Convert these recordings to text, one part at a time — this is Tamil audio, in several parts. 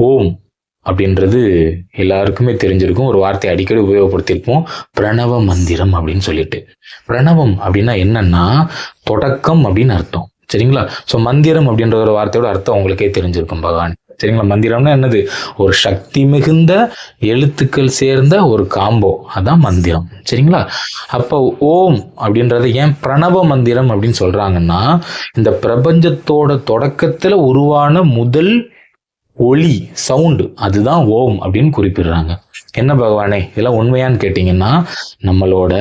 ஓம் அப்படின்றது எல்லாருக்குமே தெரிஞ்சிருக்கும். ஒரு வார்த்தை அடிக்கடி உபயோகப்படுத்தியிருப்போம், பிரணவ மந்திரம் அப்படின்னு சொல்லிட்டு. பிரணவம் அப்படின்னா என்னன்னா தொடக்கம் அப்படின்னு அர்த்தம். சரிங்களா? ஸோ மந்திரம் அப்படின்ற ஒரு வார்த்தையோட அர்த்தம் உங்களுக்கே தெரிஞ்சிருக்கும் பகவான். சரிங்களா? மந்திரம்னா என்னது? ஒரு சக்தி மிகுந்த எழுத்துக்கள் சேர்ந்த ஒரு காம்போ, அதான் மந்திரம். சரிங்களா? அப்போ ஓம் அப்படின்றத ஏன் பிரணவ மந்திரம் அப்படின்னு சொல்றாங்கன்னா, இந்த பிரபஞ்சத்தோட தொடக்கத்துல உருவான முதல் ஒளி சவுண்டு அதுதான் ஓம் அப்படின்னு குறிப்பிடுறாங்க. என்ன பகவானே இதெல்லாம் உண்மையான்னு கேட்டீங்கன்னா, நம்மளோட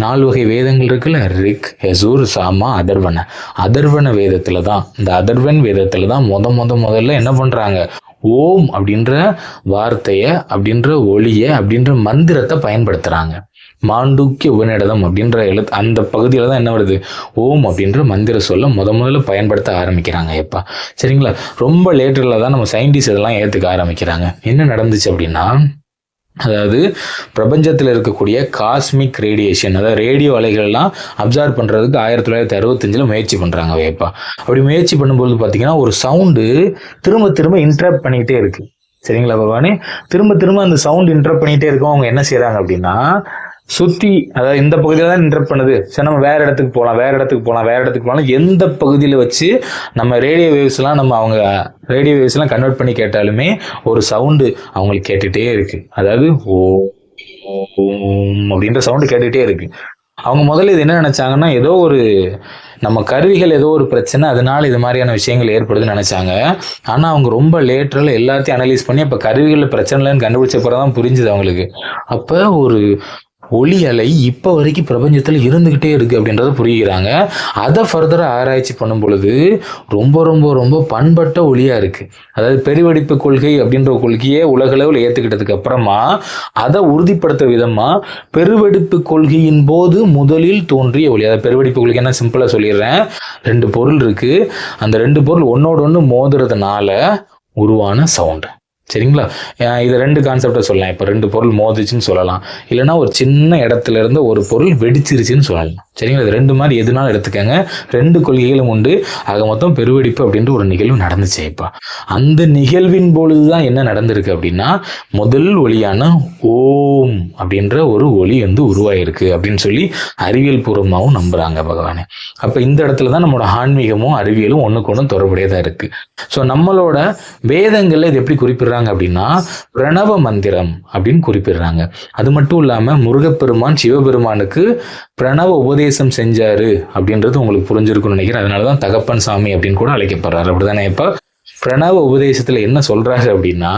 4 வகை வேதங்கள் இருக்குல்ல, ரிக், யசூர், சாமா, அதர்வன வேதத்துல தான், இந்த அதர்வன் வேதத்துல தான் முதல்ல என்ன பண்றாங்க, ஓம் அப்படின்ற வார்த்தைய, அப்படின்ற ஒளிய, அப்படின்ற மந்திரத்தை பயன்படுத்துறாங்க. மாண்டூக்கிய உபநிடதம் அப்படின்ற அந்த பகுதியில தான் என்ன வருது, ஓம் அப்படின்ற மந்திர சொல்ல முதல்ல பயன்படுத்த ஆரம்பிக்கிறாங்க. எப்பா சரிங்களா? ரொம்ப லேட்டரில் தான் நம்ம சயின்டிஸ்ட் இதெல்லாம் ஏற்றுக்க ஆரம்பிக்கிறாங்க. என்ன நடந்துச்சு அப்படின்னா, அதாவது பிரபஞ்சத்தில் இருக்கக்கூடிய காஸ்மிக் ரேடியேஷன், அதாவது ரேடியோ அலைகள்லாம் அப்சார்ப் பண்ணுறதுக்கு 1965 முயற்சி பண்ணுறாங்க. வேப்பா அப்படி முயற்சி பண்ணும்போது பார்த்தீங்கன்னா ஒரு சவுண்டு திரும்ப இன்டரப்ட் பண்ணிக்கிட்டே இருக்கு. சரிங்களா பகவானே? திரும்ப அந்த சவுண்ட் இன்டரப்ட் பண்ணிகிட்டே இருக்கும். அவங்க என்ன செய்கிறாங்க அப்படின்னா, சுற்றி, அதாவது இந்த பகுதியில் தான் இன்டரப்ட் பண்ணுது, சரி நம்ம வேற இடத்துக்கு போகலாம், எந்த பகுதியில் வச்சு நம்ம ரேடியோ வேவ்ஸ்லாம் கன்வெர்ட் பண்ணி கேட்டாலுமே ஒரு சவுண்டு அவங்களுக்கு கேட்டுகிட்டே இருக்கு. அதாவது ஓம் அப்படின்ற சவுண்டு கேட்டுகிட்டே இருக்கு. அவங்க முதல்ல இது என்ன நினைச்சாங்கன்னா, ஏதோ ஒரு நம்ம கருவிகள் ஏதோ ஒரு பிரச்சனை, அதனால இது மாதிரியான விஷயங்கள் ஏற்படுதுன்னு நினைச்சாங்க. ஆனால் அவங்க ரொம்ப லேட்டரில் எல்லாத்தையும் அனலைஸ் பண்ணி அப்போ கருவிகளில் பிரச்சனை இல்லைன்னு கண்டுபிடிச்ச பிறகு தான் புரிஞ்சுது அவங்களுக்கு. அப்போ ஒரு ஒளி அலை இப்போ வரைக்கும் பிரபஞ்சத்தில் இருந்துக்கிட்டே இருக்குது அப்படின்றத புரிகிறாங்க. அதை ஃபர்தராக ஆராய்ச்சி பண்ணும் பொழுது ரொம்ப பண்பட்ட ஒளியாக இருக்குது. அதாவது பெருவெடிப்பு கொள்கை அப்படின்ற கொள்கையை உலகளவில் ஏற்றுக்கிட்டதுக்கு அப்புறமா அதை உறுதிப்படுத்த விதமாக பெருவெடிப்பு கொள்கையின் போது முதலில் தோன்றிய ஒளி, அதாவது பெருவெடிப்பு கொள்கை என்ன சிம்பிளாக சொல்லிடுறேன், 2 பொருள் இருக்குது, அந்த 2 பொருள் ஒன்னோட ஒன்று மோதுறதுனால உருவான சவுண்டு. சரிங்களா? இதை 2 கான்செப்டை சொல்லலாம். இப்போ 2 பொருள் மோதிச்சுன்னு சொல்லலாம், இல்லைன்னா ஒரு சின்ன இடத்துல இருந்து ஒரு பொருள் வெடிச்சிருச்சுன்னு சொல்லலாம். சரிங்களா? இது 2 மாதிரி எதுனாலும் எடுத்துக்கங்க, 2 கொள்கைகளும் உண்டு. ஆக மொத்தம் பெருவெடிப்பு அப்படின்ற ஒரு நிகழ்வு நடந்துச்சு. இப்போ அந்த நிகழ்வின் பொழுதுதான் என்ன நடந்திருக்கு அப்படின்னா, முதல் ஒளியான ஓம் அப்படின்ற ஒரு ஒளி உருவாயிருக்கு அப்படின்னு சொல்லி அறிவியல் பூர்வமாகவும் நம்புறாங்க பகவானே. அப்போ இந்த இடத்துல தான் நம்மளோட ஆன்மீகமும் அறிவியலும் ஒன்றுக்கு ஒன்று தொடர்புடையதாக இருக்கு. ஸோ நம்மளோட வேதங்கள்ல இது எப்படி குறிப்பிடுறாங்க அப்படின்னா, பிரணவ மந்திரம் அப்படின்னு குறிப்பிடுறாங்க. அது மட்டும் இல்லாம முருகப்பெருமான் சிவபெருமானுக்கு பிரணவ உபதேசம் செஞ்சாரு அப்படின்றது உங்களுக்கு புரிஞ்சிருக்கும்னு நினைக்கிறேன். அதனாலதான் தகப்பன் சாமி அப்படின்னு கூட அழைக்கப்படுறாரு. அப்படிதானே? இப்ப பிரணவ உபதேசத்துல என்ன சொல்றாரு அப்படின்னா,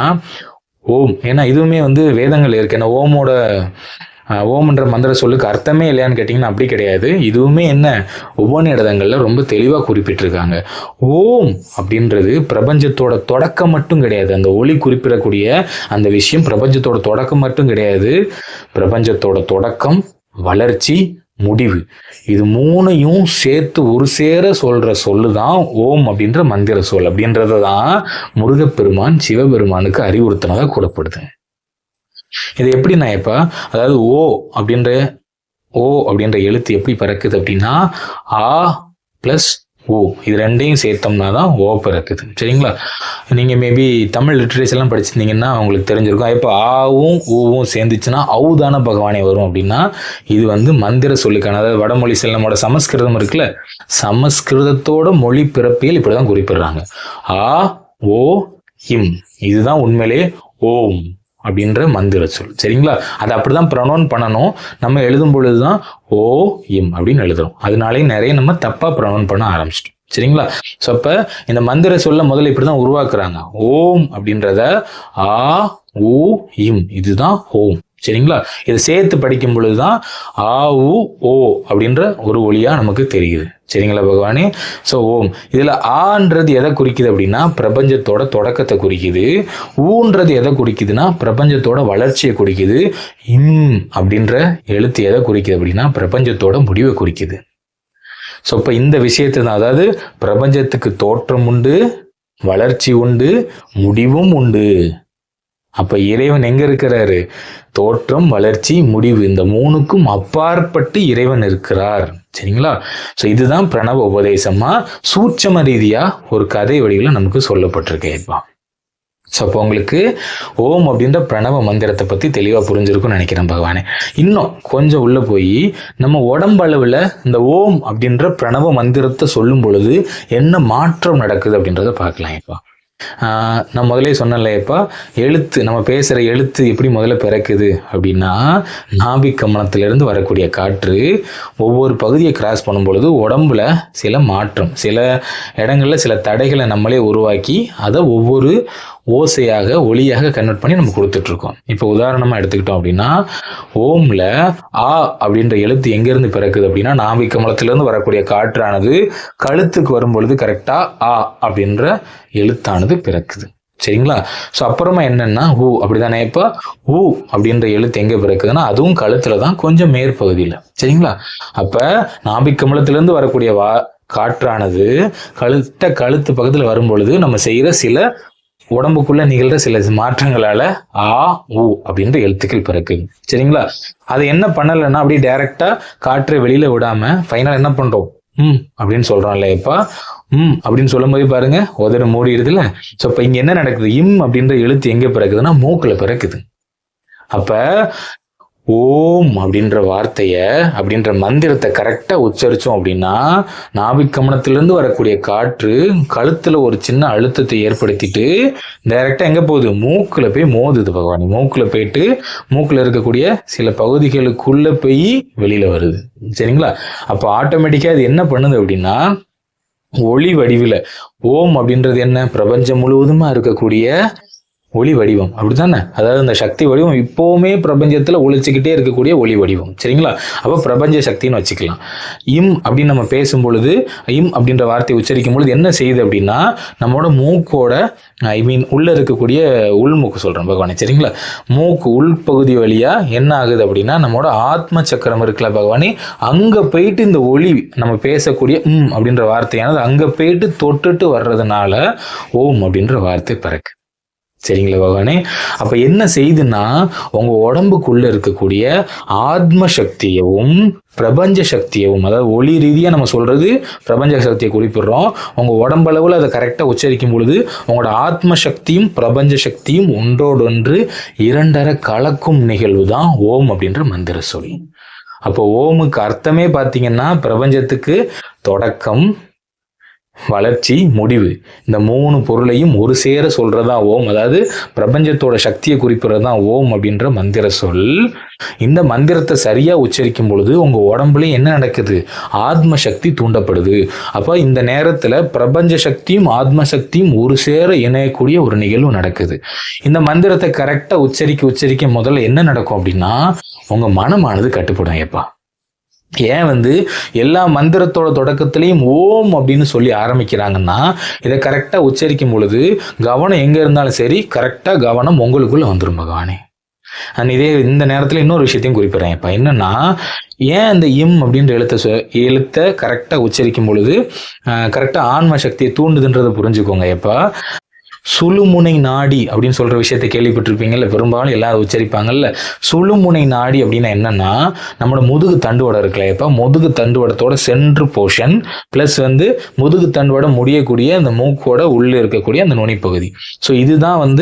ஓம், ஏன்னா இதுவுமே வேதங்கள் இருக்கு. ஏன்னா ஓம்ன்ற மந்திர சொல்லுக்கு அர்த்தமே இல்லையான்னு கேட்டிங்கன்னா அப்படி கிடையாது. இதுவுமே என்ன உபநிடதங்கள்ல ரொம்ப தெளிவாக குறிப்பிட்டிருக்காங்க. ஓம் அப்படின்றது பிரபஞ்சத்தோட தொடக்கம் மட்டும் கிடையாது. அந்த ஒளி குறிப்பிடக்கூடிய அந்த விஷயம் பிரபஞ்சத்தோட தொடக்கம் மட்டும் கிடையாது. பிரபஞ்சத்தோட தொடக்கம், வளர்ச்சி, முடிவு, இது 3ஐயும் சேர்த்து ஒரு சேர சொல்ற சொல்லுதான் ஓம் அப்படின்ற மந்திர சொல். அப்படின்றத தான் முருகப்பெருமான் சிவபெருமானுக்கு அறிவுறுத்தினதாக கூறப்படுது. இது எப்படின்னா, இப்போ அதாவது ஓ அப்படின்ற எழுத்து எப்படி பிறக்குது அப்படின்னா, ஆ பிளஸ் ஓ, இது 2ஐயும் சேர்த்தோம்னா தான் ஓ பிறக்குது. சரிங்களா? நீங்கள் மேபி தமிழ் லிட்ரேச்சர்லாம் படிச்சிருந்தீங்கன்னா உங்களுக்கு தெரிஞ்சிருக்கும். இப்போ ஆவும் ஊவும் சேர்ந்துச்சுன்னா அவு தானே பகவானே வரும் அப்படின்னா, இது மந்திர சொல்லுக்கான, அதாவது வடமொழி நம்மளோட சமஸ்கிருதம் இருக்குல்ல, சமஸ்கிருதத்தோட மொழி பிறப்பியல் இப்படி தான் குறிப்பிடுறாங்க. ஆ ஓ இம், இதுதான் உண்மையிலே ஓம் அப்படின்ற மந்திர சொல். சரிங்களா? அதை அப்படிதான் ப்ரொனவுன் பண்ணணும். நம்ம எழுதும் பொழுதுதான் ஓ இம் அப்படின்னு எழுதுறோம். அதனாலே நிறைய நம்ம தப்பா ப்ரொனவுன் பண்ண ஆரம்பிச்சிட்டோம். சரிங்களா? ஸோ அப்போ இந்த மந்திர சொல்ல முதல்ல இப்படிதான் உருவாக்குறாங்க. ஓம் அப்படின்றத ஆ ஊ இம், இதுதான் ஓம். சரிங்களா? இதை சேர்த்து படிக்கும் பொழுதுதான் ஆ உ ஓ அப்படின்ற ஒரு ஒளியா நமக்கு தெரியுது. சரிங்களா பகவானே? ஸோ ஓம் இதுல ஆன்றது எதை குறிக்குது அப்படின்னா பிரபஞ்சத்தோட தொடக்கத்தை குறிக்குது. ஊன்றது எதை குறிக்குதுன்னா பிரபஞ்சத்தோட வளர்ச்சியை குறிக்குது. இம் அப்படின்ற எழுத்து எதை குறிக்குது அப்படின்னா பிரபஞ்சத்தோட முடிவை குறிக்குது. ஸோ இப்போ இந்த விஷயத்தை தான், அதாவது பிரபஞ்சத்துக்கு தோற்றம் உண்டு, வளர்ச்சி உண்டு, முடிவும் உண்டு. அப்ப இறைவன் எங்க இருக்கிறாரு? தோற்றம், வளர்ச்சி, முடிவு, இந்த 3க்கும் அப்பாற்பட்டு இறைவன் இருக்கிறார். சரிங்களா? ஸோ இதுதான் பிரணவ உபதேசமா சூட்சம ரீதியா ஒரு கதை வடிவில் நமக்கு சொல்லப்பட்டிருக்கேன். ஸோ அப்போ உங்களுக்கு ஓம் அப்படின்ற பிரணவ மந்திரத்தை பற்றி தெளிவாக புரிஞ்சிருக்கும்னு நினைக்கிறேன் பகவானே. இன்னும் கொஞ்சம் உள்ளே போய் நம்ம உடம்பளவில் இந்த ஓம் அப்படின்ற பிரணவ மந்திரத்தை சொல்லும் பொழுது என்ன மாற்றம் நடக்குது அப்படின்றத பார்க்கலாம். இப்போ நான் முதலே சொன்னேன்லையப்பா, எழுத்து நம்ம பேசுகிற எழுத்து எப்படி முதல்ல பிறக்குது அப்படின்னா, நாபிக் கமலத்திலிருந்து வரக்கூடிய காற்று ஒவ்வொரு பகுதியை கிராஸ் பண்ணும் பொழுது உடம்புல சில மாற்றம், சில இடங்களில் சில தடைகளை நம்மளே உருவாக்கி அதை ஒவ்வொரு ஓசையாக ஒளியாக கன்வெர்ட் பண்ணி நம்ம கொடுத்துட்ருக்கோம். இப்போ உதாரணமாக எடுத்துக்கிட்டோம் அப்படின்னா, ஓம்ல ஆ அப்படின்ற எழுத்து எங்கேருந்து பிறக்குது அப்படின்னா, நாபிக் கமலத்திலேருந்து வரக்கூடிய காற்றானது கழுத்துக்கு வரும்பொழுது கரெக்டாக ஆ அப்படின்ற எழுத்தானது பிறக்குது. சரிங்களா? ஸோ அப்புறமா என்னன்னா ஊ அப்படிதானே. இப்போ ஊ அப்படின்ற எழுத்து எங்கே பிறக்குதுன்னா அதுவும் கழுத்துல தான், கொஞ்சம் மேற்பகுதியில். சரிங்களா? அப்போ நாபிக் கமலத்திலேருந்து வரக்கூடிய காற்றானது கழுத்து பக்கத்தில் வரும்பொழுது நம்ம செய்கிற சில உடம்புக்குள்ள நிகழ்ற சில மாற்றங்களால ஆ ஊ அப்படின்ற எழுத்துக்கள் பிறக்குது. சரிங்களா? அது என்ன பண்ணலைன்னா அப்படியே டைரக்டா காற்றை வெளியில விடாம ஃபைனல் என்ன பண்றோம், அப்படின்னு சொல்றோம் இல்லையப்பா. அப்படின்னு சொல்லும் போது பாருங்க உதடு மூடிடுதுல. ஸோ இப்போ இங்க என்ன நடக்குது, இம் அப்படின்ற எழுத்து எங்க பிறக்குதுன்னா மூக்குல பிறக்குது. அப்ப ஓம் அப்படின்ற வார்த்தைய அப்படின்ற மந்திரத்தை கரெக்டா உச்சரிச்சோம் அப்படின்னா, நாபிக் கமலத்திலிருந்து வரக்கூடிய காற்று கழுத்துல ஒரு சின்ன அழுத்தத்தை ஏற்படுத்திட்டு டைரக்டா எங்க போகுது, மூக்குல போய் மோதுது பகவானி. மூக்குல போயிட்டு மூக்குல இருக்கக்கூடிய சில பகுதிகளுக்குள்ள போய் வெளியில வருது. சரிங்களா? அப்போ ஆட்டோமேட்டிக்கா அது என்ன பண்ணுது அப்படின்னா, ஒளி வடிவில் ஓம் அப்படின்றது என்ன, பிரபஞ்சம் முழுவதுமா இருக்கக்கூடிய ஒளி வடிவம். அப்படித்தானே? அதாவது இந்த சக்தி வடிவம் இப்போவுமே பிரபஞ்சத்தில் ஒழிச்சுக்கிட்டே இருக்கக்கூடிய ஒளி வடிவம். சரிங்களா? அப்போ பிரபஞ்ச சக்தின்னு வச்சுக்கலாம். இம் அப்படின்னு நம்ம பேசும் பொழுது, இம் அப்படின்ற வார்த்தையை உச்சரிக்கும் பொழுது என்ன செய்யுது அப்படின்னா, நம்மளோட மூக்கோட உள்ள இருக்கக்கூடிய உள்மூக்கு சொல்கிறோம் பகவானே. சரிங்களா? மூக்கு உள்பகுதி வழியா என்ன ஆகுது அப்படின்னா, நம்மளோட ஆத்ம சக்கரம் இருக்குல்ல பகவானே, அங்கே போயிட்டு இந்த ஒளி நம்ம பேசக்கூடிய அப்படின்ற வார்த்தையானது அங்கே போயிட்டு தொட்டுட்டு வர்றதுனால ஓம் அப்படின்ற வார்த்தை பிறக்கு. சரிங்களா பகவானே? அப்ப என்ன செய்யுதுன்னா, உங்க உடம்புக்குள்ள இருக்கக்கூடிய ஆத்ம சக்தியவும் பிரபஞ்ச சக்தியவும், அதாவது ஒளி ரீதியா நம்ம சொல்றது பிரபஞ்ச சக்தியை குறிப்பிடுறோம். உங்க உடம்பளவுல அதை கரெக்டா உச்சரிக்கும் பொழுது உங்களோட ஆத்ம சக்தியும் பிரபஞ்ச சக்தியும் ஒன்றோடொன்று இரண்டரை கலக்கும் நிகழ்வு தான் ஓம் அப்படின்ற மந்திர சொல். அப்போ ஓமுக்கு அர்த்தமே பார்த்தீங்கன்னா, பிரபஞ்சத்துக்கு தொடக்கம், வளர்ச்சி, முடிவு, இந்த மூணு பொருளையும் ஒரு சேர சொல்றதா ஓம். அதாவது பிரபஞ்சத்தோட சக்தியை குறிப்பிடுறதுதான் ஓம் அப்படின்ற மந்திர சொல். இந்த மந்திரத்தை சரியா உச்சரிக்கும் பொழுது உங்க உடம்புல என்ன நடக்குது, ஆத்ம சக்தி தூண்டப்படுது. அப்ப இந்த நேரத்துல பிரபஞ்ச சக்தியும் ஆத்ம சக்தியும் ஒரு சேர இணையக்கூடிய ஒரு நிகழ்வு நடக்குது. இந்த மந்திரத்தை கரெக்டா உச்சரிக்க முதல்ல என்ன நடக்கும் அப்படின்னா, உங்க மனமானது கட்டுப்படும். ஏப்பா ஏன் எல்லா மந்திரத்தோட தொடக்கத்திலையும் ஓம் அப்படின்னு சொல்லி ஆரம்பிக்கிறாங்கன்னா, இதை கரெக்டாக உச்சரிக்கும் பொழுது கவனம் எங்கே இருந்தாலும் சரி கரெக்டாக கவனம் உங்களுக்குள்ள வந்துடும் பகவானே. இதே இந்த நேரத்தில் இன்னொரு விஷயத்தையும் குறிப்பிட்றேன். இப்போ என்னன்னா, ஏன் அந்த இம் அப்படின்ற எழுத்தை கரெக்டாக உச்சரிக்கும் பொழுது கரெக்டாக ஆன்ம சக்தியை தூண்டுதுன்றதை புரிஞ்சுக்கோங்க. எப்போ சுழுமுனை நாடி அப்படின்னு சொல்ற விஷயத்தை கேள்விப்பட்டிருப்பீங்கல்ல, பெரும்பாலும் எல்லாரும் உச்சரிப்பாங்கல்ல. சுழுமுனை நாடி அப்படின்னா என்னன்னா, நம்மளோட முதுகு தண்டுவடம் இருக்குல்ல, இப்ப முதுகு தண்டுவடத்தோட சென்ட்ரு போர்ஷன் பிளஸ் முதுகு தண்டுவடம் முடியக்கூடிய அந்த மூக்கோட உள்ள இருக்கக்கூடிய அந்த நுனிப்பகுதி. ஸோ இதுதான்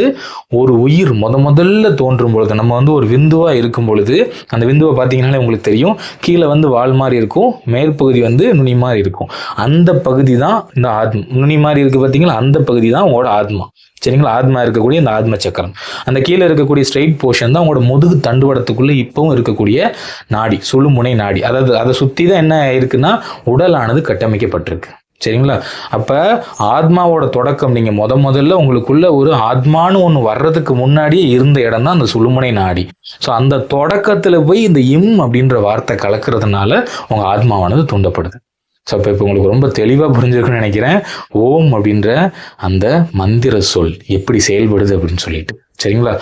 ஒரு உயிர் முதல்ல தோன்றும் பொழுது, நம்ம ஒரு விந்துவா இருக்கும் பொழுது, அந்த விந்துவை பார்த்தீங்கன்னாலே உங்களுக்கு தெரியும், கீழே வால் மாதிரி இருக்கும், மேற்பகுதி நுனி மாதிரி இருக்கும். அந்த பகுதி தான் இந்த ஆத்மா. நுனி மாதிரி இருக்கு பார்த்தீங்களா, அந்த பகுதி தான் உங்களோட ஆத்மா. சரிங்களா? ஆத்மா இருக்கக்கூடிய இந்த ஆத்ம சக்கரம், அந்த கீழே இருக்கக்கூடிய ஸ்ட்ரெயிட் போர்ஷன் தான் உங்களோட முதுகு தண்டுவடத்துக்குள்ள இப்பவும் இருக்கக்கூடிய நாடி, சுழுமுனை நாடி. அதாவது அதை சுற்றி தான் என்ன இருக்குன்னா உடலானது கட்டமைக்கப்பட்டிருக்கு. சரிங்களா? அப்ப ஆத்மாவோட தொடக்கம் நீங்க முதல்ல உங்களுக்குள்ள ஒரு ஆத்மானு ஒன்று வர்றதுக்கு முன்னாடியே இருந்த இடம் தான் அந்த சுழுமுனை நாடி. ஸோ அந்த தொடக்கத்துல போய் இந்த இம் அப்படின்ற வார்த்தை கலக்கிறதுனால உங்க ஆத்மாவானது தூண்டப்படுது. ஸோ இப்போ உங்களுக்கு ரொம்ப தெளிவாக புரிஞ்சிருக்குன்னு நினைக்கிறேன், ஓம் அப்படின்ற அந்த மந்திர சொல் எப்படி செயல்படுது அப்படின்னு சொல்லிட்டு. சரிங்களா?